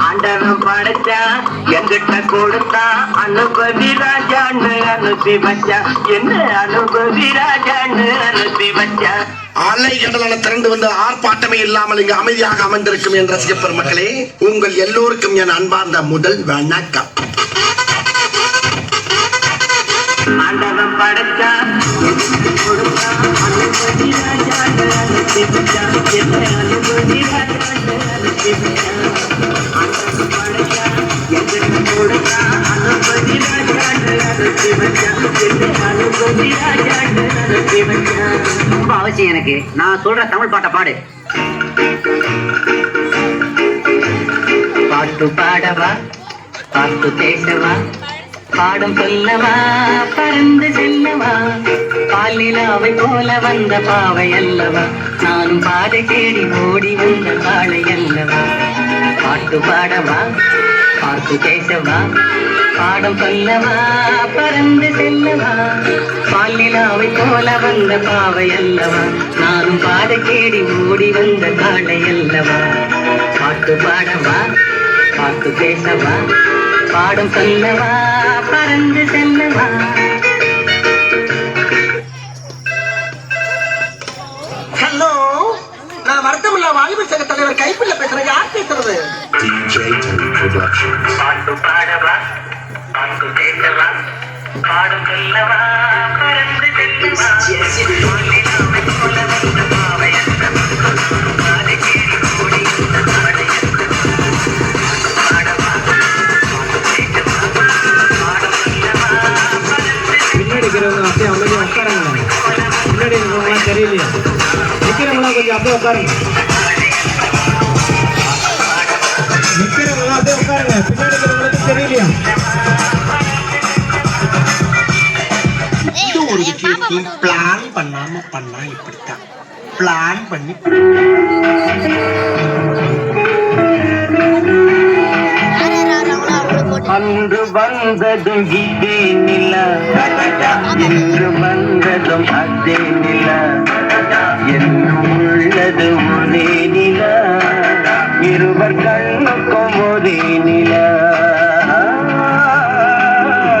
ஆண்டவன் படைச்சா எங்கிட்ட கொடுத்தா அனுபவி ராஜான்னு அனுப்பி வச்சா என்ன அனுபவி ராஜான்னு அனுப்பி வச்சா அலை கடலான திரண்டு வந்து ஆர்ப்பாட்டமே இல்லாமல் இங்கு அமைதியாக அமர்ந்திருக்கும் என் ரசிக பெருமக்களே, உங்கள் எல்லோருக்கும் என் அன்பார்ந்த முதல் வணக்கம். ஆண்டவன் படைச்சா கொடுத்தா அனுபவி ராஜான்னு அனுப்பி வச்சா என்ன அனுபவி ராஜான்னு அனுப்பி வச்சா ஆண்டவன் படைச்சா எங்கிட்ட கொடுத்தா அனுபவி ராஜான்னு அனுப்பி வச்சா என்ன அனுபவி ராஜான்னு அனுப்பி வச்சா. ரொம்ப அவசியம் எனக்கு. நான் சொல்ற தமிழ் பாட்டை பாடு. பாட்டு பாடவா, பாட்டு பேசவா, பாடம் சொல்லவா, பறந்து செல்லவா, பாலிலாவை போல வந்த பாவை அல்லவா, நானும் பாதை தேடி ஓடி வந்த காளை அல்லவா. பாட்டு பாடவா, பாட்டு பேசவா, பாடம் சொல்லவா, பறந்து செல்லவா, பாலிலாவை போல வந்த பாவை அல்லவா, நானும் பாதை தேடி ஓடி வந்த காளை அல்லவா. பாட்டு பாடவா, பாட்டு பேசவா, பாடம் சொல்லவா, பறந்து செல்லவா. ஹலோ, நான் வருத்தமில்லா வாலிபர் சங்க தலைவர் கைப்பிள்ள பேசுறேன். யார் பேசுறது? பாட்டு பாடவா, பாட்டு பேசவா, பாடம் சொல்லவா, பறந்து செல்லவா, பாலிலாவை போல வந்த பாவை அல்லவா, பாதை தேடி ஓடி வந்த காளை அல்லவா. பாடவா, பாட்டு பேசவா, பாடம் சொல்லவா, பறந்து பின்னாடி இருக்கிறவங்க அப்படியே அமைதியா உட்காருங்க. பின்னாடி இருக்கிறவங்களாம் தெரியலையா? நிக்கிறவங்களாம் கொஞ்சம் அப்படியே உட்காருங்க. நிக்கிறவங்களாம் அப்படியே உட்காருங்க. பின்னாடி இருக்கிறவங்களுக்கு தெரியலையா? இந்த ஒரு விஷயத்தையும் பிளான் பண்ணாம பண்ணா இப்படித்தான். பிளான் பண்ணி அன்று வந்ததும் இதே நிலா, இன்று வந்ததும் அதே நிலா, என்ன